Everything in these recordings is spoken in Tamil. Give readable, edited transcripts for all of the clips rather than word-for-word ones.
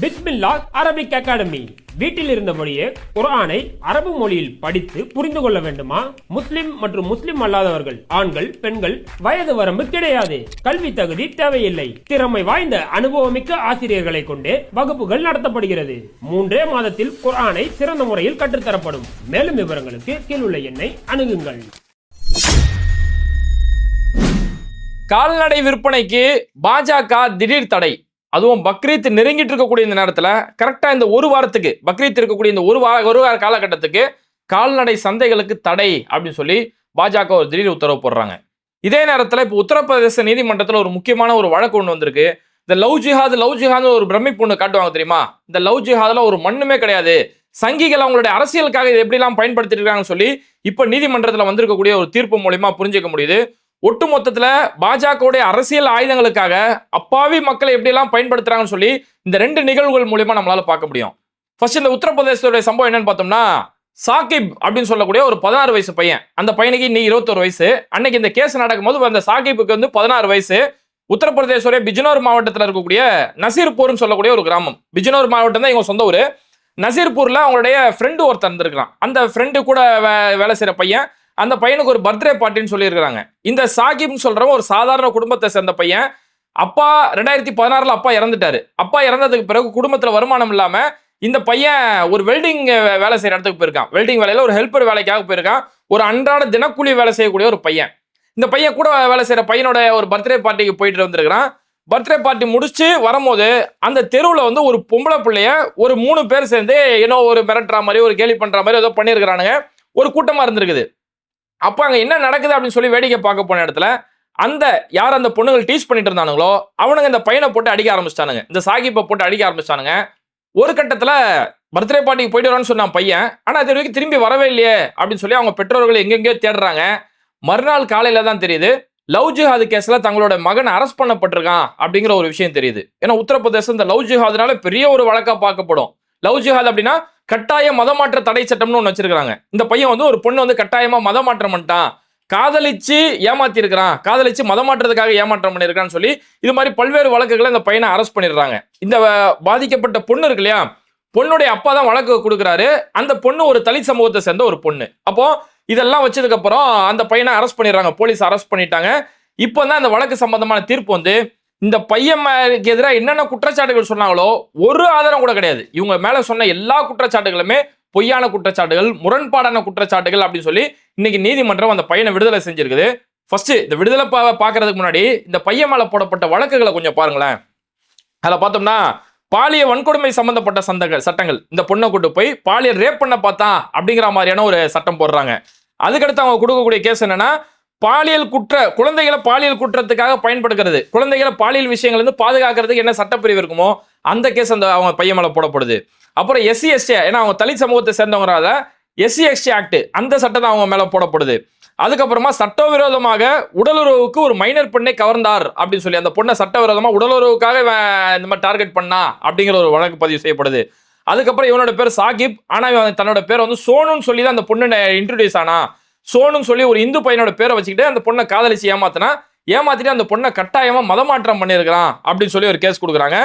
பிஸ்மில்லா அரபிக் அகாடமி. வீட்டில் இருந்தபடியே குர்ஆனை அரபு மொழியில் படித்து புரிந்து கொள்ள வேண்டுமா? முஸ்லிம் மற்றும் முஸ்லிம் அல்லாதவர்கள், ஆண்கள், பெண்கள், வயது வரம்பு கிடையாது. கல்வி தகுதி தேவையில்லை. திறமை வாய்ந்த அனுபவமிக்க ஆசிரியர்களை கொண்டே வகுப்புகள் நடத்தப்படுகிறது. 3 மாதத்தில் குர்ஆனை சிறந்த முறையில் கற்றுத்தரப்படும். மேலும் விவரங்களுக்கு கீழுள்ள எண்ணை அணுகுங்கள். கால்நடை விற்பனைக்கு பாஜக திடீர் தடை. அதுவும் பக்ரீத் நெருங்கிட்டு இருக்கக்கூடிய இந்த நேரத்தில் கரெக்டாக இந்த ஒரு வாரத்துக்கு பக்ரீத் இருக்கக்கூடிய இந்த ஒரு வார காலகட்டத்துக்கு கால்நடை சந்தைகளுக்கு தடை அப்படின்னு சொல்லி பாஜக ஒரு திடீர் உத்தரவு போடுறாங்க. இதே நேரத்தில் இப்போ உத்தரப்பிரதேச நீதிமன்றத்தில் ஒரு முக்கியமான ஒரு வழக்கு ஒன்று வந்திருக்கு. இந்த லவ் ஜிஹாத் ஒரு பிரமிப்பு ஒன்று காட்டுவாங்க தெரியுமா? இந்த லவ் ஜிஹாதில் ஒரு மண்ணுமே கிடையாது. சங்கிகள் அவங்களுடைய அரசியலுக்காக இதை எப்படிலாம் பயன்படுத்திட்டு இருக்காங்கன்னு சொல்லி இப்போ நீதிமன்றத்தில் வந்திருக்கக்கூடிய ஒரு தீர்ப்பு மூலியமா புரிஞ்சுக்க முடியுது. ஒட்டு மொத்தத்துல பாஜகவுடைய அரசியல் ஆயுதங்களுக்காக அப்பாவி மக்களை எப்படியெல்லாம் பயன்படுத்துறாங்கன்னு சொல்லி இந்த 2 நிகழ்வுகள் மூலியமா நம்மளால பார்க்க முடியும். ஃபர்ஸ்ட் இந்த உத்தரப்பிரதேசத்துடைய சம்பவம் என்னன்னு பார்த்தோம்னா, சாகிப் அப்படின்னு சொல்லக்கூடிய ஒரு 16 வயசு பையன். அந்த பையனுக்கு இன்னைக்கு 21 வயசு. அன்னைக்கு இந்த கேஸ் நடக்கும்போது அந்த சாகிப்புக்கு வந்து 16 வயசு. உத்தரப்பிரதேச பிஜ்னோர் மாவட்டத்தில் இருக்கக்கூடிய நசீர்பூர்னு சொல்லக்கூடிய ஒரு கிராமம். பிஜ்னோர் மாவட்டம் தான் இவங்க சொந்த ஊர். நசீர்பூர்ல அவங்களுடைய ஃப்ரெண்டு ஒருத்தர் இருந்திருக்கான். அந்த ஃப்ரெண்டு கூட வேலை செய்யற பையன். அந்த பையனுக்கு ஒரு பர்த்டே பார்ட்டின்னு சொல்லியிருக்கிறாங்க. இந்த சாகிப்னு சொல்றவங்க ஒரு சாதாரண குடும்பத்தை சேர்ந்த பையன். அப்பா 2016 அப்பா இறந்துட்டாரு. அப்பா இறந்ததுக்கு பிறகு குடும்பத்துல வருமானம் இல்லாம இந்த பையன் ஒரு வெல்டிங் வேலை செய்யற இடத்துக்கு போயிருக்கான். வெல்டிங் வேலையில ஒரு ஹெல்ப்பர் வேலைக்காக போயிருக்கான். ஒரு அன்றாட தினக்கூலி வேலை செய்யக்கூடிய ஒரு பையன். இந்த பையன் கூட வேலை செய்யற பையனோட ஒரு பர்த்டே பார்ட்டிக்கு போயிட்டு வந்திருக்கிறான். பர்த்டே பார்ட்டி முடிச்சு வரும்போது அந்த தெருவில் வந்து ஒரு பொம்பளை பிள்ளைய ஒரு 3 பேர் சேர்ந்து ஏதோ ஒரு மிரட்டுற மாதிரி ஒரு கேலி பண்ற மாதிரி ஏதோ பண்ணியிருக்கிறானுங்க. ஒரு கூட்டமா இருந்திருக்குது. அப்போ அங்கே என்ன நடக்குது அப்படின்னு சொல்லி வேடிக்கை பார்க்க போன இடத்துல யார் அந்த பொண்ணுகள் டீச் பண்ணிட்டு இருந்தானுங்களோ அவனுங்க இந்த பையனை போட்டு அடிக்க ஆரம்பிச்சிட்டானுங்க. இந்த சாகிப்பை போட்டு அடிக்க ஆரம்பிச்சிட்டானுங்க. ஒரு கட்டத்தில் பர்த்டே பார்ட்டிக்கு போயிட்டு வரான்னு சொன்னான் பையன். ஆனால் அது வரைக்கும் திரும்பி வரவே இல்லையே அப்படின்னு சொல்லி அவங்க பெற்றோர்கள் எங்கெங்கேயோ தேடுறாங்க. மறுநாள் காலையில தான் தெரியுது லவ் ஜிஹாத் கேஸ்ல தங்களோட மகன் அரெஸ்ட் பண்ணப்பட்டிருக்கான் அப்படிங்கிற ஒரு விஷயம் தெரியுது. ஏன்னா உத்தரப்பிரதேசம் இந்த லவ் ஜிஹாத்னால பெரிய ஒரு வழக்கா பார்க்கப்படும். லவ் ஜிஹாத் அப்படின்னா கட்டாய மதமாற்ற தடை சட்டம்னு ஒன்று வச்சிருக்காங்க. இந்த பையன் வந்து ஒரு பொண்ணு வந்து கட்டாயமா மதமாற்றம் பண்ணிட்டான், காதலிச்சு ஏமாத்தி இருக்கிறான், காதலிச்சு மதமாற்றத்துக்காக ஏமாற்றம் பண்ணியிருக்கான்னு சொல்லி இது மாதிரி பல்வேறு வழக்குகளை இந்த பையனை அரெஸ்ட் பண்ணிடுறாங்க. இந்த பாதிக்கப்பட்ட பொண்ணு இருக்கு இல்லையா, பொண்ணுடைய அப்பா தான் வழக்கு கொடுக்குறாரு. அந்த பொண்ணு ஒரு தலித் சமூகத்தை சேர்ந்த ஒரு பொண்ணு. அப்போ இதெல்லாம் வச்சதுக்கு அப்புறம் அந்த பையனை அரெஸ்ட் பண்ணிடுறாங்க. போலீஸ் அரெஸ்ட் பண்ணிட்டாங்க. இப்போ தான் இந்த வழக்கு சம்பந்தமான தீர்ப்பு வந்து இந்த பையனுக்கு எதிராக என்னென்ன குற்றச்சாட்டுகள் சொன்னாங்களோ ஒரு ஆதாரம் கூட கிடையாது. இவங்க மேல சொன்ன எல்லா குற்றச்சாட்டுகளுமே பொய்யான குற்றச்சாட்டுகள், முரண்பாடான குற்றச்சாட்டுகள் அப்படின்னு சொல்லி இன்னைக்கு நீதிமன்றம் அந்த பையனை விடுதலை செஞ்சிருக்குது. ஃபர்ஸ்ட் இந்த விடுதலை பார்க்கறதுக்கு முன்னாடி இந்த பையன் மேல போடப்பட்ட வழக்குகளை கொஞ்சம் பாருங்களேன். அதில் பார்த்தோம்னா பாலியல் வன்கொடுமை சம்பந்தப்பட்ட சட்டங்கள், இந்த பொண்ணை கூட்டு போய் பாலியல் ரேப் பண்ண பார்த்தா அப்படிங்கிற மாதிரியான ஒரு சட்டம் போடுறாங்க. அதுக்கடுத்து அவங்க கொடுக்கக்கூடிய கேஸ் என்னன்னா குழந்தைகளை பாலியல் குற்றத்துக்காக பயன்படுத்துறது, குழந்தைகளை பாலியல் விஷயங்கள் வந்து பாதுகாக்கிறதுக்கு என்ன சட்டப்பிரிவு இருக்குமோ அந்த கேஸ் அந்த அவங்க பையன் மேல போடப்படுது. அப்புறம் SC ST, ஏன்னா அவங்க தலித் சமூகத்தை சேர்ந்தவங்களால SC ST ஆக்ட் அந்த சட்டம் அவங்க மேல போடப்படுது. அதுக்கப்புறமா சட்டவிரோதமாக உடலுறவுக்கு ஒரு மைனர் பெண்ணை கவர்ந்தார் அப்படின்னு சொல்லி அந்த பொண்ணை சட்டவிரோதமா உடலுறவுக்காக இந்த மாதிரி டார்கெட் பண்ணா அப்படிங்கிற ஒரு வழக்கு பதிவு செய்யப்படுது. அதுக்கப்புறம் இவனோட பேர் சாகிப், ஆனா தன்னோட பேர் வந்து சோனுன்னு சொல்லி தான் அந்த பொண்ணு இன்ட்ரோடியூஸ் ஆனா. சோனுன்னு சொல்லி ஒரு இந்து பையனோட பேரை வச்சுக்கிட்டு அந்த பொண்ணை காதலிச்சு ஏமாத்திட்டு அந்த பொண்ணை கட்டாயமா மதமாற்றம் பண்ணியிருக்கிறான் அப்படின்னு சொல்லி ஒரு கேஸ் கொடுக்குறாங்க.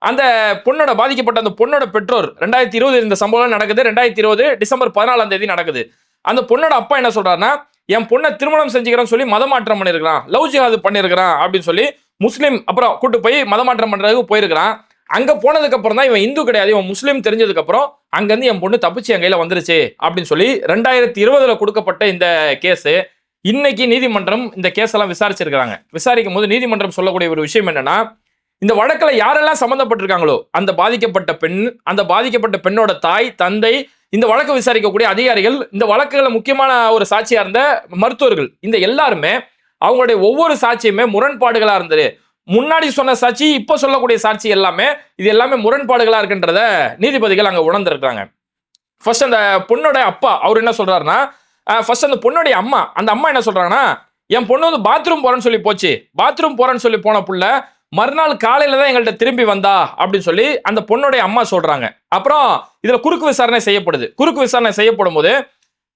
அந்த பொண்ணோட பாதிக்கப்பட்ட அந்த பொண்ணோட பெற்றோர் 2020 இந்த சம்பவம் நடக்குது. 2020 டிசம்பர் 14 நடக்குது. அந்த பொண்ணோட அப்பா என்ன சொல்றாருன்னா, என் பொண்ணை திருமணம் செஞ்சுக்கிறேன்னு சொல்லி மதமாற்றம் பண்ணியிருக்கிறான், லவ் ஜிஹாத் பண்ணியிருக்கிறான் அப்படின்னு சொல்லி முஸ்லீம் அப்புறம் கூட்டு போய் மதமாற்றம் பண்றதுக்கு போயிருக்கிறான். அங்க போனதுக்கு அப்புறம் தான் இவன் இந்து கிடையாது, இவன் முஸ்லீம் தெரிஞ்சதுக்கு அப்புறம் அங்கிருந்து என் பொண்ணு தப்பிச்சு என் கையில வந்துருச்சு அப்படின்னு சொல்லி 2020 கொடுக்கப்பட்ட இந்த கேஸ் இன்னைக்கு நீதிமன்றம் இந்த கேஸ் எல்லாம் விசாரிச்சிருக்காங்க. விசாரிக்கும் போது நீதிமன்றம் சொல்லக்கூடிய ஒரு விஷயம் என்னன்னா, இந்த வழக்கில் யாரெல்லாம் சம்பந்தப்பட்டிருக்காங்களோ அந்த பாதிக்கப்பட்ட பெண், அந்த பாதிக்கப்பட்ட பெண்ணோட தாய், தந்தை, இந்த வழக்கு விசாரிக்கக்கூடிய அதிகாரிகள், இந்த வழக்குகளை முக்கியமான ஒரு சாட்சியா இருந்த மருத்துவர்கள், இந்த எல்லாருமே அவங்களுடைய ஒவ்வொரு சாட்சியுமே முரண்பாடுகளா இருந்தது. முன்னாடி சொன்ன சாட்சி இப்ப சொல்லக்கூடிய சாட்சி இது எல்லாமே முரண்பாடுகளா இருக்குன்றத நீதிபதிகள் அங்க உணர்ந்திருக்காங்க. ஃபர்ஸ்ட் அந்த பொண்ணோட அப்பா அவர் என்ன சொல்றாருன்னா, ஃபர்ஸ்ட் அந்த பொண்ணுடைய அம்மா, அந்த அம்மா என்ன சொல்றாங்கன்னா, என் பொண்ணு வந்து பாத்ரூம் போறேன்னு சொல்லி போச்சு, பாத்ரூம் போறேன்னு சொல்லி போன புள்ள மறுநாள் காலையில தான் எங்கள்கிட்ட திரும்பி வந்தா அப்படின்னு சொல்லி அந்த பொண்ணுடைய அம்மா சொல்றாங்க. அப்புறம் இதுல குறுக்கு விசாரணை செய்யப்படுது. குறுக்கு விசாரணை செய்யப்படும் போது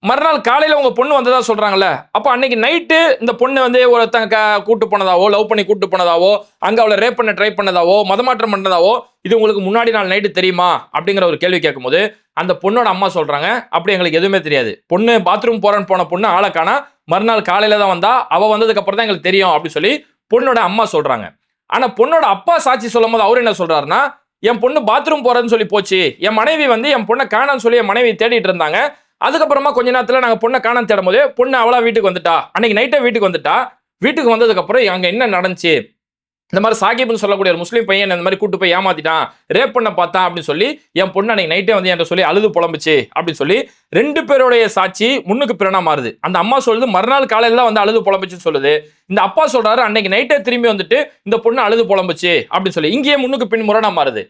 மறுநாள் காலையில உங்க பொண்ணு வந்ததா சொல்றாங்கல்ல, அப்ப அன்னைக்கு நைட்டு இந்த பொண்ணு வந்து ஒருத்தங்க கூட்டு போனதாவோ, லவ் பண்ணி கூட்டு போனதாவோ, அங்க அவளை ரேப் பண்ண ட்ரை பண்ணதாவோ, மதமாற்றம் பண்ணதாவோ இது உங்களுக்கு முன்னாடி நாள் நைட்டு தெரியுமா அப்படிங்கிற ஒரு கேள்வி கேட்கும்போது அந்த பொண்ணோட அம்மா சொல்றாங்க, அப்படி எங்களுக்கு எதுவுமே தெரியாது. பொண்ணு பாத்ரூம் போறேன்னு போன பொண்ணு ஆளை காணா, மறுநாள் காலையில தான் வந்தா, அவ வந்ததுக்கு அப்புறம் தான் எங்களுக்கு தெரியும் அப்படின்னு சொல்லி பொண்ணோட அம்மா சொல்றாங்க. ஆனா பொண்ணோட அப்பா சாட்சி சொல்லும் போது அவர் என்ன சொல்றாருன்னா, என் பொண்ணு பாத்ரூம் போறேன்னு சொல்லி போச்சு, என் மனைவி வந்து என் பொண்ணை காணான்னு சொல்லி என் மனைவி தேடிட்டு இருந்தாங்க, அதுக்கப்புறமா கொஞ்ச நேரத்துல நாங்க பொண்ணை காணான்னு தேடும் போது பொண்ணு அவளா வீட்டுக்கு வந்துட்டா, அன்னைக்கு நைட்டே வீட்டுக்கு வந்துட்டா, வீட்டுக்கு வந்ததுக்கு அப்புறம் அங்க என்ன நடந்துச்சு, இந்த மாதிரி சாகிப்னு சொல்லக்கூடிய ஒரு முஸ்லீம் பையன் இந்த மாதிரி கூட்டு போய் ஏமாத்திட்டான், ரேப் பண்ண பார்த்தான் அப்படின்னு சொல்லி என் பொண்ணு அன்னைக்கு நைட்டே வந்து என்கிட்ட சொல்லி அழுது புலம்புச்சு அப்படின்னு சொல்லி 2 பேருடைய சாட்சி முன்னுக்கு பிறனா மாறுது. அந்த அம்மா சொல்லுது மறுநாள் காலையில தான் வந்து அழுது புலம்புச்சுன்னு சொல்லுது. இந்த அப்பா சொல்றாரு அன்னைக்கு நைட்டே திரும்பி வந்துட்டு இந்த பொண்ணு அழுது புலம்புச்சு அப்படின்னு சொல்லி இங்கேயே முன்னுக்கு பின் முரணா மாறுது.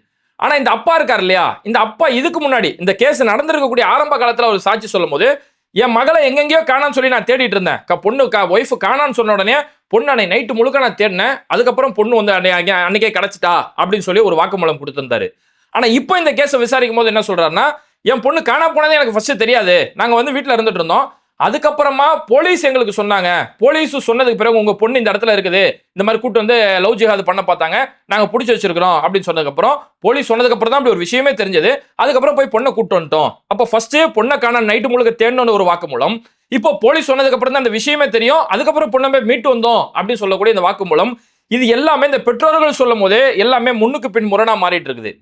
ஆனா இந்த அப்பா இருக்கார் இல்லையா, இந்த அப்பா இதுக்கு முன்னாடி இந்த கேஸ் நடந்திருக்கக்கூடிய ஆரம்ப காலத்துல ஒரு சாட்சி சொல்லும் போது, என் மகளை எங்கெங்கயோ காணான்னு சொல்லி நான் தேடிட்டு இருந்தேன், பொண்ணு ஒய்ஃப் காணான்னு சொன்ன உடனே பொண்ணு அன்னைக்கு நைட்டு முழுக்க நான் தேடினேன், அதுக்கப்புறம் பொண்ணு வந்து அன்னைக்கே கிடைச்சிட்டா அப்படின்னு சொல்லி ஒரு வாக்குமூலம் கொடுத்திருந்தாரு. ஆனா இப்போ இந்த கேஸை விசாரிக்கும் போது என்ன சொல்றாருன்னா, என் பொண்ணு காணா போனதே எனக்கு ஃபர்ஸ்ட் தெரியாது, நாங்க வந்து வீட்டுல இருந்துட்டு இருந்தோம், அதுக்கப்புறமா போலீஸ் எங்களுக்கு சொன்னாங்க, போலீஸ் சொன்னதுக்கு பிறகு உங்க பொண்ணு இந்த இடத்துல இருக்குது, இந்த மாதிரி கூட்டு வந்து லவ் ஜிஹாத் பண்ண பார்த்தாங்க, நாங்க பிடிச்சி வச்சிருக்கிறோம் அப்படின்னு சொன்னதுக்கு அப்புறம் போலீஸ் சொன்னதுக்கு அப்புறம் தான் அப்படி ஒரு விஷயமே தெரிஞ்சது, அதுக்கப்புறம் போய் பொண்ணை கூட்டு வந்துட்டோம். அப்ப ஃபர்ஸ்ட் பொண்ணை காண நைட்டு முழுக்க தேடணும்னு ஒரு வாக்குமூலம், இப்போ போலீஸ் சொன்னதுக்கு அப்புறம் தான் அந்த விஷயமே தெரியும், அதுக்கப்புறம் பொண்ணை போய் மீட்டு வந்தோம் அப்படின்னு சொல்லக்கூடிய இந்த வாக்குமூலம், இது எல்லாமே இந்த பெற்றோர்கள் சொல்லும் போது எல்லாமே முன்னுக்கு பின் முரணா மாறிட்டு இருக்குது.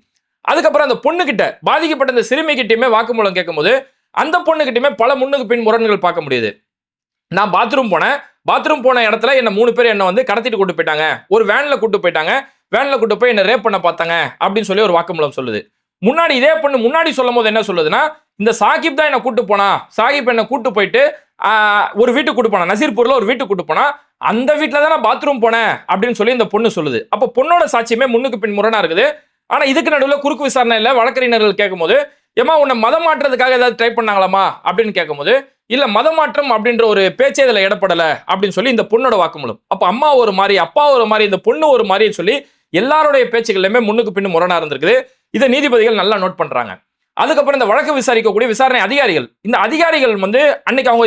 அதுக்கப்புறம் அந்த பொண்ணு கிட்ட பாதிக்கப்பட்ட இந்த சிறுமி கிட்டயுமே வாக்குமூலம் கேட்கும்போது அந்த பொண்ணுகிட்டயுமே பல முன்னுக்கு பின் முரண்கள் பார்க்க முடியுது. நான் பாத்ரூம் போன இடத்துல என்ன 3 பேர் என்ன வந்து கடத்திட்டு கூட்டு போயிட்டாங்க, ஒரு வேன்ல கூட்டு போயிட்டாங்க, வேன்ல கூட்டு போய் என்ன ரேப் பண்ண பார்த்தாங்க அப்படின்னு சொல்லி ஒரு வாக்குமூலம் சொல்லுது. முன்னாடி இதே பொண்ணு முன்னாடி சொல்லும் போது என்ன சொல்லுதுன்னா, இந்த சாகிப் தான் என்ன கூட்டு போனா, சாகிப் என்ன கூட்டு போயிட்டு ஒரு வீட்டுக்கு கூட்டு போனா, நசீர்பூர்ல ஒரு வீட்டுக்கு கூட்டு போனா, அந்த வீட்டுல தான் நான் பாத்ரூம் போனேன் அப்படின்னு சொல்லி இந்த பொண்ணு சொல்லுது. அப்ப பொண்ணோட சாட்சியுமே முன்னுக்கு பின் முரணா இருக்குது. ஆனா இதுக்கு நடுவில் குறுக்கு விசாரணை இல்ல, வழக்கறிஞர்கள் கேட்கும்போது ஏமா உன்னை மதம் மாற்றதுக்காக ஏதாவது ட்ரை பண்ணாங்களாமா அப்படின்னு கேட்கும்போது இல்ல மதம் மாற்றம் அப்படின்ற ஒரு பேச்சே இதுல இடப்படல அப்படின்னு சொல்லி இந்த பொண்ணோட வாக்குமூலம். அப்ப அம்மா ஒரு மாதிரி, அப்பா ஒரு மாதிரி, இந்த பொண்ணு ஒரு மாதிரி சொல்லி எல்லாருடைய பேச்சுகளுமே முன்னுக்கு பின்னு முரணா இருந்திருக்குது. இதை நீதிபதிகள் நல்லா நோட் பண்றாங்க. அதுக்கப்புறம் இந்த வழக்கு விசாரிக்கக்கூடிய விசாரணை அதிகாரிகள், இந்த அதிகாரிகள் வந்து அன்னைக்கு அவங்க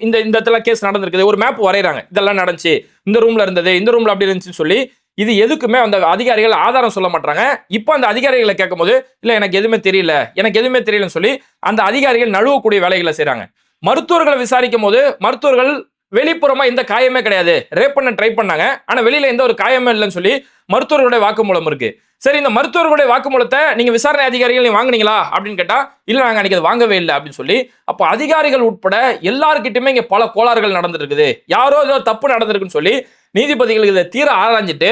இந்த இடத்துல கேஸ் நடந்திருக்குது, ஒரு மேப் வரைகிறாங்க, இதெல்லாம் நடந்துச்சு, இந்த ரூம்ல இருந்தது, இந்த ரூம்ல அப்படி இருந்துச்சுன்னு சொல்லி இது எதுக்குமே அந்த அதிகாரிகள் ஆதாரம் சொல்ல மாட்டாங்க. இப்போ அந்த அதிகாரிகளை கேட்கும்போது இல்ல எனக்கு எதுவுமே தெரியலன்னு சொல்லி அந்த அதிகாரிகள் நழுவக்கூடிய வேலைகளை செய்றாங்க. மருத்துவர்களை விசாரிக்கும் போது மருத்துவர்கள் வெளிப்புறமா எந்த காயமே கிடையாது, ரேப் பண்ண ட்ரை பண்ணாங்க, ஆனா வெளியில எந்த ஒரு காயமே இல்லைன்னு சொல்லி மருத்துவர்களுடைய வாக்குமூலம் இருக்கு. சரி, இந்த மருத்துவர்களுடைய வாக்குமூலத்தை நீங்க விசாரணை அதிகாரிகள் நீங்க வாங்குனீங்களா அப்படின்னு கேட்டா இல்ல நாங்க அன்னைக்கு அதை வாங்கவே இல்லை அப்படின்னு சொல்லி, அப்ப அதிகாரிகள் உட்பட எல்லார்கிட்டயுமே இங்க பல கோளாறுகள் நடந்துட்டு இருக்குது, யாரோ ஏதோ தப்பு நடந்திருக்குன்னு சொல்லி நீதிபதிகள் இதை தீர ஆராய்ஞ்சிட்டு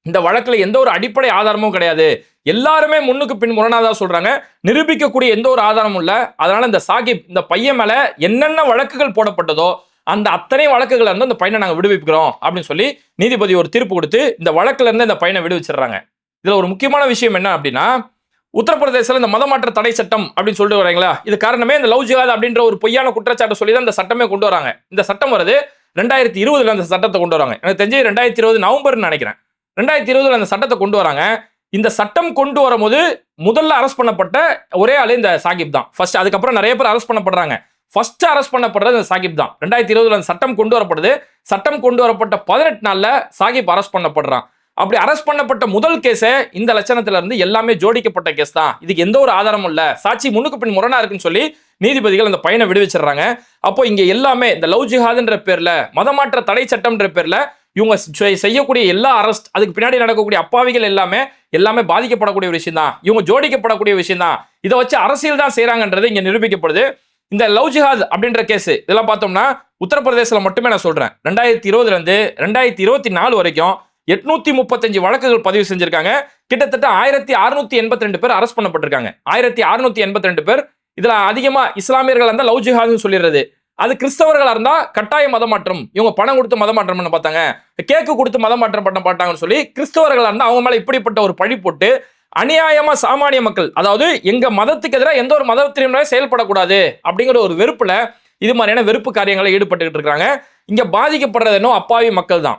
இந்த வழக்குல எந்த ஒரு அடிப்படை ஆதாரமும் கிடையாது, எல்லாருமே முன்னுக்கு பின் முரணாதான் சொல்றாங்க, நிரூபிக்கக்கூடிய எந்த ஒரு ஆதாரமும் இல்ல, அதனால இந்த சாகிப் இந்த பையன் மேல என்னென்ன வழக்குகள் போடப்பட்டதோ அந்த அத்தனை வழக்குகள் இருந்து அந்த பையனை நாங்க விடுவிக்கிறோம் அப்படின்னு சொல்லி நீதிபதி ஒரு தீர்ப்பு கொடுத்து இந்த வழக்குல இருந்து இந்த பையனை விடுவிச்சிடுறாங்க. இதுல ஒரு முக்கியமான விஷயம் என்ன அப்படின்னா, உத்தரப்பிரதேசல இந்த மதமாற்ற தடை சட்டம் அப்படின்னு சொல்லிட்டு வரீங்களா, இது காரணமே இந்த லவ் ஜிஹாத் அப்படின்ற ஒரு பொய்யான குற்றச்சாட்டு சொல்லி தான் இந்த சட்டமே கொண்டு வராங்க. இந்த சட்டம் வருது 2020 அந்த சட்டத்தை கொண்டு வராங்க. எனக்கு தெரிஞ்சு 2020 நவம்பர்னு நினைக்கிறேன். 2020 அந்த சட்டத்தை கொண்டு வராங்க. இந்த சட்டம் கொண்டு வரும்போது முதல்ல அரெஸ்ட் பண்ணப்பட்ட ஒரே ஆளு இந்த சாகிப் தான் ஃபர்ஸ்ட். அதுக்கப்புறம் நிறைய பேர் அரெஸ்ட் பண்ணப்படுறாங்க. ஃபர்ஸ்ட் அரெஸ்ட் பண்ணப்படுறது இந்த சாகிப் தான். 2020 அந்த சட்டம் கொண்டு வரப்படுது. சட்டம் கொண்டு வரப்பட்ட 18 நாள்ல சாகிப் அரெஸ்ட் பண்ணப்படுறான். அப்படி அரெஸ்ட் பண்ணப்பட்ட முதல் கேஸே இந்த லட்சணத்துல இருந்து எல்லாமே ஜோடிக்கப்பட்ட கேஸ் தான், இதுக்கு எந்த ஒரு ஆதாரமும் இல்ல, சாட்சி முன்னுக்கு பின் முரணா இருக்குன்னு சொல்லி நீதிபதிகள் அந்த பையனை விடுவிச்சிடுறாங்க. அப்போ இங்க எல்லாமே இந்த லவ் ஜிஹாத்ன்ற பேர்ல, மதமாற்ற தடை சட்டம்ன்ற பேர்ல இவங்க செய்யக்கூடிய எல்லா அரெஸ்ட், அதுக்கு பின்னாடி நடக்கக்கூடிய அப்பாவிகள் எல்லாமே பாதிக்கப்படக்கூடிய ஒரு விஷயம் தான், இவங்க ஜோடிக்கப்படக்கூடிய விஷயம் தான், இதை வச்சு அரசியல் தான் செய்யறாங்கன்றது இங்க நிரூபிக்கப்படுது. இந்த லவ் ஜிஹாத் அப்படின்ற கேஸ் இதெல்லாம் பார்த்தோம்னா உத்தரப்பிரதேசல மட்டுமே நான் சொல்றேன், 2020 இருந்து 2024 வரைக்கும் 835 வழக்குகள் பதிவு செஞ்சிருக்காங்க. கிட்டத்தட்ட 1682 பேர் அரெஸ்ட் பண்ணப்பட்டிருக்காங்க. 1682 பேர். இதுல அதிகமா இஸ்லாமியர்கள் இருந்தா லவ் ஜிஹாத்னு சொல்லிடுறது, அது கிறிஸ்தவர்களா இருந்தா கட்டாய மதமாற்றம், இவங்க பணம் கொடுத்து மதமாற்றம் பண்ண பார்த்தாங்க, கேக்கு கொடுத்து மதமாற்றம் பண்ண பார்த்தாங்கன்னு சொல்லி கிறிஸ்தவர்களா இருந்தா அவங்க மேல இப்படிப்பட்ட ஒரு பழி போட்டு அநியாயமா சாமானிய மக்கள், அதாவது எங்க மதத்துக்கு எதிராக எந்த ஒரு மதத்தினரும் செயல்படக்கூடாது அப்படிங்கிற ஒரு வெறுப்புல இது மாதிரியான வெறுப்பு காரியங்களை ஈடுபட்டு இருக்காங்க. இங்க பாதிக்கப்படுறது என்ன அப்பாவி மக்கள் தான்.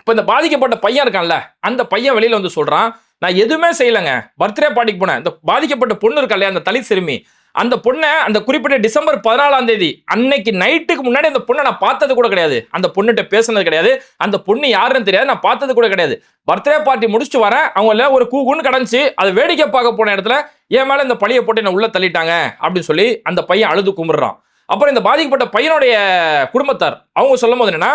இப்ப இந்த பாதிக்கப்பட்ட பையன் இருக்கான்ல, அந்த பையன் வெளியில வந்து சொல்றான், நான் எதுவுமே செய்யலைங்க, பர்த்டே பார்ட்டிக்கு போனேன், இந்த பாதிக்கப்பட்ட பொண்ணு இருக்கா இல்லையா, அந்த தலித் சிறுமி, அந்த பொண்ணை அந்த குறிப்பிட்ட டிசம்பர் 14ஆம் தேதி அன்னைக்கு நைட்டுக்கு முன்னாடி அந்த பொண்ணை நான் பார்த்தது கூட கிடையாது, அந்த பொண்ணுகிட்ட பேசுனது கிடையாது, அந்த பொண்ணு யாருன்னு தெரியாது, நான் பார்த்தது கூட கிடையாது. பர்த்டே பார்ட்டி முடிச்சுட்டு வரேன், அவங்க ஒரு கூகுன்னு கடந்துச்சு, அதை வேடிக்கை பார்க்க போன இடத்துல என் மேல இந்த பழியை போட்டு என்ன உள்ள தள்ளிட்டாங்க அப்படின்னு சொல்லி அந்த பையன் அழுது கும்பிடுறான். அப்புறம் இந்த பாதிக்கப்பட்ட பையனுடைய குடும்பத்தார் அவங்க சொல்லும் போது என்னன்னா,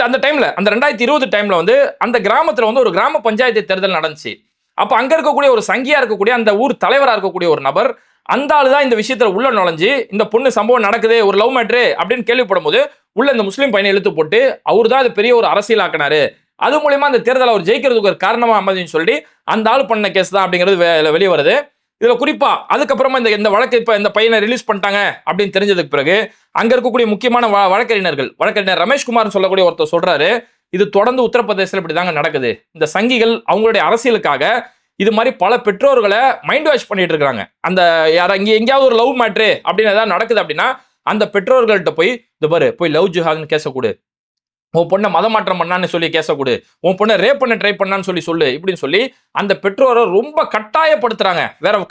அந்த டைம்ல அந்த 2020 டைம்ல வந்து அந்த கிராமத்துல வந்து ஒரு கிராம பஞ்சாயத்து தேர்தல் நடந்துச்சு. அப்ப அங்க இருக்கக்கூடிய ஒரு சங்கியா இருக்கக்கூடிய அந்த ஊர் தலைவரா இருக்கக்கூடிய ஒரு நபர், அந்த ஆளு தான் இந்த விஷயத்துல உள்ள நுழைஞ்சு இந்த பொண்ணு சம்பவம் நடக்குது, ஒரு லவ் மேட்ரு அப்படின்னு கேள்விப்படும் போது உள்ள இந்த முஸ்லீம் பையனை இழுத்து போட்டு அவர் தான் அது பெரிய ஒரு அரசியல் ஆக்கினாரு, அது மூலமா அந்த தேர்தலை அவர் ஜெயிக்கிறதுக்கு ஒரு காரணமா அமைதின்னு சொல்லி அந்த ஆள் பண்ண கேஸ் தான் அப்படிங்கிறது வெளியே வருது. இதுல குறிப்பா அதுக்கப்புறமா இந்த வழக்கு இப்ப இந்த பையனை ரிலீஸ் பண்ணிட்டாங்க அப்படின்னு தெரிஞ்சதுக்கு பிறகு அங்க இருக்கக்கூடிய முக்கியமான வழக்கறிஞர் ரமேஷ்குமார் சொல்லக்கூடிய ஒருத்தர் சொல்றாரு, இது தொடர்ந்து உத்தரப்பிரதேசத்தில் இப்படிதாங்க நடக்குது. இந்த சங்கிகள் அவங்களுடைய அரசியலுக்காக இது மாதிரி பல பெற்றோர்களை மைண்ட் வாஷ் பண்ணிட்டு இருக்காங்க. அந்த எங்கேயாவது ஒரு லவ் மேட்ரு அப்படின்னு ஏதாவது நடக்குது அப்படின்னா அந்த பெற்றோர்கள்ட்ட போய் இந்த பாரு போய் லவ் ஜிஹாத்னு கேசக்கூடு, உன் பொண்ணை மதமாற்றம் பண்ணான்னு சொல்லி கேசக்கூடு, உன் பொண்ணை ரேப் பண்ண ட்ரை பண்ணான்னு சொல்லு இப்படின்னு சொல்லி அந்த பெற்றோரை ரொம்ப கட்டாயப்படுத்துறாங்க.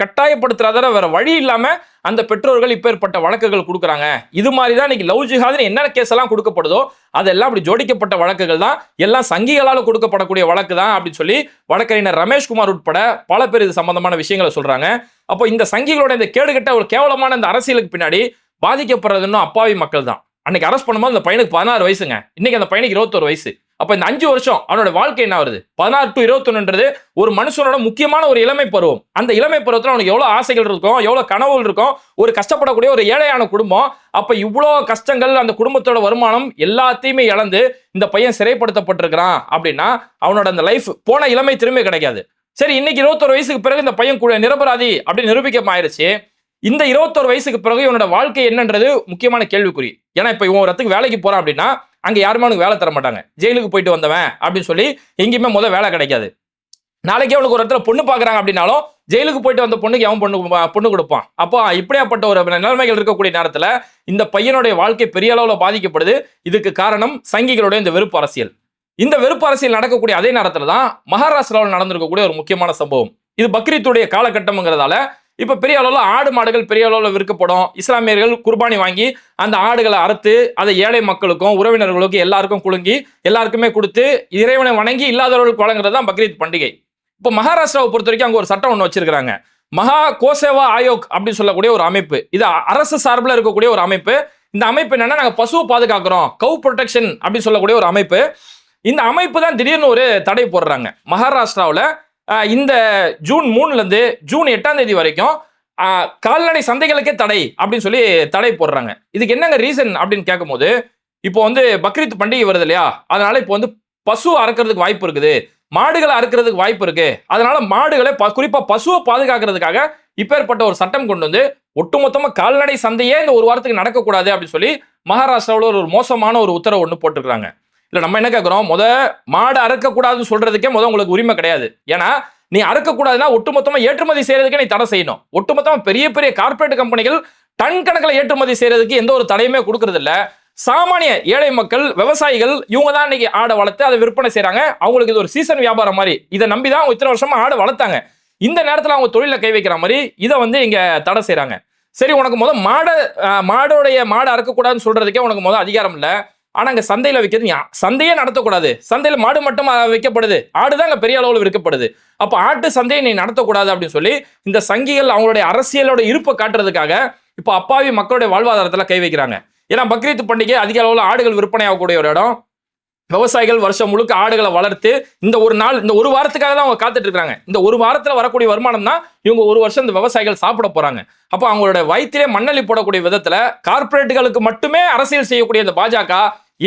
கட்டாயப்படுத்துறத வேற வழி இல்லாம அந்த பெற்றோர்கள் இப்பேற்பட்ட வழக்குகள் கொடுக்குறாங்க. இது மாதிரி தான் இன்னைக்கு லவ் ஜிஹாத்னு என்ன கேஸ் எல்லாம் கொடுக்கப்படுதோ அதெல்லாம் அப்படி ஜோடிக்கப்பட்ட வழக்குகள் தான், எல்லாம் சங்கிகளால் கொடுக்கப்படக்கூடிய வழக்கு தான் அப்படின்னு சொல்லி வழக்கறிஞர் ரமேஷ்குமார் உட்பட பல பேர் இது சம்பந்தமான விஷயங்களை சொல்றாங்க. அப்போ இந்த சங்கிகளோட இந்த கேடுகட்ட ஒரு கேவலமான இந்த அரசியலுக்கு பின்னாடி பாதிக்கப்படுறது அப்பாவி மக்கள் தான். அன்னைக்கு அரெஸ்ட் பண்ணும்போது அந்த பையனுக்கு 16 வயசுங்க, இன்னைக்கு அந்த பையனுக்கு 21 வயசு. அப்ப இந்த 5 வருஷம் அவனோட வாழ்க்கை என்ன வருது? 16 to 21ன்றது ஒரு மனுஷனோட முக்கியமான ஒரு இளமை பருவம். அந்த இளமை பருவத்தில் அவனுக்கு எவ்வளவு ஆசைகள் இருக்கும், எவ்வளவு கனவுகள் இருக்கும், ஒரு கஷ்டப்படக்கூடிய ஒரு ஏழையான குடும்பம். அப்ப இவ்வளோ கஷ்டங்கள், அந்த குடும்பத்தோட வருமானம் எல்லாத்தையுமே இழந்து இந்த பையன் சிறைப்படுத்தப்பட்டிருக்கிறான் அப்படின்னா அவனோட அந்த லைஃப் போன இளமை திரும்பி கிடைக்காது. சரி, இன்னைக்கு 21 வயசுக்கு பிறகு இந்த பையன் நிரபராதி அப்படின்னு நிரூபிக்க ஆயிருச்சு. இந்த 21 வயசுக்கு பிறகு இவனோட வாழ்க்கை என்னன்றது முக்கியமான கேள்விக்குறி. ஏன்னா இப்ப இவன் ஒரு இடத்துக்கு வேலைக்கு போறான் அப்படின்னா அங்க யாருமே அவனுக்கு வேலை தர மாட்டாங்க. ஜெயிலுக்கு போயிட்டு வந்தவன் அப்படின்னு சொல்லி எங்கேயுமே வேலை கிடைக்காது. நாளைக்கு அவனுக்கு ஒரு இடத்துல பொண்ணு பாக்குறாங்க அப்படின்னாலும் ஜெயிலுக்கு போயிட்டு வந்த பொண்ணுக்கு அவன் பொண்ணு கொடுப்பான். அப்போ இப்படியாப்பட்ட ஒரு நிலைமைகள் இருக்கக்கூடிய நேரத்துல இந்த பையனுடைய வாழ்க்கை பெரிய அளவுல பாதிக்கப்படுது. இதுக்கு காரணம் சங்கிகளுடைய இந்த வெறுப்பு அரசியல். இந்த வெறுப்பு அரசியல் நடக்கக்கூடிய அதே நேரத்துல தான் மகாராஷ்டிராவில் நடந்திருக்கக்கூடிய ஒரு முக்கியமான சம்பவம். இது பக்ரீத்துடைய காலகட்டம்ங்கிறதால இப்ப பெரிய அளவுல ஆடு மாடுகள் பெரிய அளவுல விற்கப்படும். இஸ்லாமியர்கள் குர்பானி வாங்கி அந்த ஆடுகளை அறுத்து அதை ஏழை மக்களுக்கும் உறவினர்களுக்கும் எல்லாருக்கும் குலுங்கி எல்லாருக்குமே கொடுத்து இறைவனை வணங்கி இல்லாதவர்களுக்கு வழங்குறது தான் பக்ரீத் பண்டிகை. இப்போ மகாராஷ்டிராவை பொறுத்த வரைக்கும் அங்க ஒரு சட்டம் ஒன்று வச்சிருக்காங்க, மகா கோசேவா ஆயோக் அப்படின்னு சொல்லக்கூடிய ஒரு அமைப்பு. இது அரசு சார்பில் இருக்கக்கூடிய ஒரு அமைப்பு. இந்த அமைப்பு என்னன்னா, நாங்க பசுவை பாதுகாக்கிறோம், கவு ப்ரொடெக்ஷன் அப்படின்னு சொல்லக்கூடிய ஒரு அமைப்பு. இந்த அமைப்பு தான் திடீர்னு ஒரு தடை போடுறாங்க மகாராஷ்டிராவில். இந்த ஜூன் 3ல இருந்து ஜூன் 8ஆம் தேதி வரைக்கும் கால்நடை சந்தைகளுக்கே தடை அப்படின்னு சொல்லி தடை போடுறாங்க. இதுக்கு என்னங்க ரீசன் அப்படின்னு கேட்கும்போது, இப்போ பக்ரீத் பண்டிகை வருது இல்லையா, அதனால இப்போ பசு அறுக்கிறதுக்கு வாய்ப்பு இருக்குது, மாடுகளை அறுக்கிறதுக்கு வாய்ப்பு இருக்கு. அதனால மாடுகளை குறிப்பா பசுவை பாதுகாக்கிறதுக்காக இப்பேற்பட்ட ஒரு சட்டம் கொண்டு வந்து ஒட்டுமொத்தமா கால்நடை சந்தையே இந்த ஒரு வாரத்துக்கு நடக்கக்கூடாது அப்படின்னு சொல்லி மகாராஷ்டிராவில் ஒரு மோசமான ஒரு உத்தரவு ஒன்று போட்டிருக்காங்க. இல்ல நம்ம என்ன கேட்கிறோம், மாடு அறுக்கக்கூடாதுன்னு சொல்றதுக்கே உங்களுக்கு உரிமை கிடையாது. ஏன்னா நீ அறுக்கக்கூடாதுன்னா ஒட்டுமொத்தமா ஏற்றுமதி செய்யறதுக்கே நீ தடை செய்யணும். ஒட்டுமொத்தமா பெரிய பெரிய கார்பரேட் கம்பெனிகள் டன் கணக்கில் ஏற்றுமதி செய்யறதுக்கு எந்த ஒரு தடையுமே கொடுக்கறது இல்ல. சாமானிய ஏழை மக்கள், விவசாயிகள் இவங்க தான் இன்னைக்கு ஆடை வளர்த்து அதை விற்பனை செய்யறாங்க. அவங்களுக்கு இது ஒரு சீசன் வியாபாரம் மாதிரி. இதை நம்பிதான் அவங்க இத்தனை வருஷமா ஆடை வளர்த்தாங்க. இந்த நேரத்தில் அவங்க தொழில கை வைக்கிற மாதிரி இதை இங்க தடை செய்யறாங்க. சரி, உனக்கு மாடை அறுக்கக்கூடாதுன்னு சொல்றதுக்கே உனக்கு அதிகாரம் இல்லை. ஆனா அங்க சந்தையில வைக்கிறது, சந்தையே நடத்தக்கூடாது. சந்தையில மாடு மட்டும் வைக்கப்படுது, ஆடுதான் அங்க பெரிய அளவுல விற்கப்படுது. அப்ப ஆட்டு சந்தையை நீ நடத்தக்கூடாது அப்படின்னு சொல்லி இந்த சங்கிகள் அவங்களுடைய அரசியலோட இருப்பை காட்டுறதுக்காக இப்ப அப்பாவி மக்களுடைய வாழ்வாதாரத்துல கை வைக்கிறாங்க. ஏன்னா பக்ரீத் பண்டிகை அதிக அளவுல ஆடுகள் விற்பனை ஆகக்கூடிய ஒரு இடம். விவசாயிகள் வருஷம் முழுக்க ஆடுகளை வளர்த்து இந்த ஒரு வாரத்துக்காக தான் அவங்க காத்துட்டு இருக்காங்க. இந்த ஒரு வாரத்துல வரக்கூடிய வருமானம் தான் இவங்க ஒரு வருஷம் இந்த விவசாயிகள் சாப்பிட போறாங்க. அப்ப அவங்களோட வயிற்றிலே மண்ணள்ளி போடக்கூடிய விதத்துல கார்பரேட்டுகளுக்கு மட்டுமே அரசியல் செய்யக்கூடிய இந்த பாஜக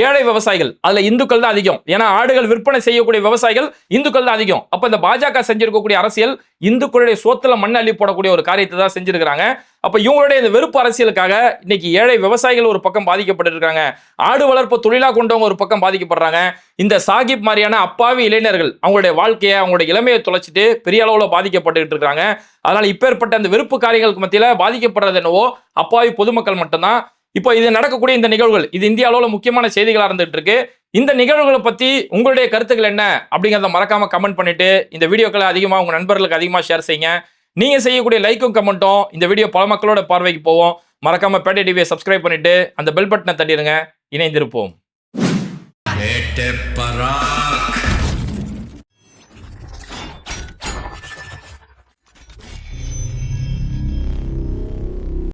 ஏழை விவசாயிகள், அதுல இந்துக்கள் தான் அதிகம். ஏன்னா ஆடுகள் விற்பனை செய்யக்கூடிய விவசாயிகள் இந்துக்கள் தான் அதிகம். அப்ப இந்த பாஜக செஞ்சிருக்கக்கூடிய அரசியல் இந்துக்களுடைய சோத்துல மண் அள்ளி போடக்கூடிய ஒரு காரியத்தை தான் செஞ்சிருக்காங்க. அப்ப இவங்களுடைய இந்த வெறுப்பு அரசியலுக்காக இன்னைக்கு ஏழை விவசாயிகள் ஒரு பக்கம் பாதிக்கப்பட்டு இருக்காங்க, ஆடு வளர்ப்பு தொழிலா கொண்டவங்க ஒரு பக்கம் பாதிக்கப்படுறாங்க. இந்த சாகிப் மாதிரியான அப்பாவி இளைஞர்கள் அவங்களுடைய வாழ்க்கையை, அவங்களுடைய இளமையை தொலைச்சிட்டு பெரிய அளவுல பாதிக்கப்பட்டு இருக்காங்க. அதனால இப்பேற்பட்ட அந்த வெறுப்பு காரியங்களுக்கு மத்தியில பாதிக்கப்படுறது என்னவோ அப்பாவி பொதுமக்கள் மட்டும்தான். இப்போ இது நடக்கக்கூடிய இந்த நிகழ்வுகள் இது இந்திய அளவுல முக்கியமான செய்திகளா இருந்துட்டு இருக்கு. இந்த நிகழ்வுகளை பத்தி உங்களுடைய கருத்துக்கள் என்ன அப்படிங்கிறத மறக்காம கமெண்ட் பண்ணிட்டு இந்த வீடியோக்களை அதிகமா உங்க நண்பர்களுக்கு அதிகமா ஷேர் செய்யுங்க. நீங்க செய்யக்கூடிய லைக்கும் கமெண்ட்டும் இந்த வீடியோ பல மக்களோட பார்வைக்கு போவோம். மறக்காம பேட்டை டிவியை சப்ஸ்கிரைப் பண்ணிட்டு அந்த பெல் பட்டனை தட்டிடுங்க. இணைந்திருப்போம்.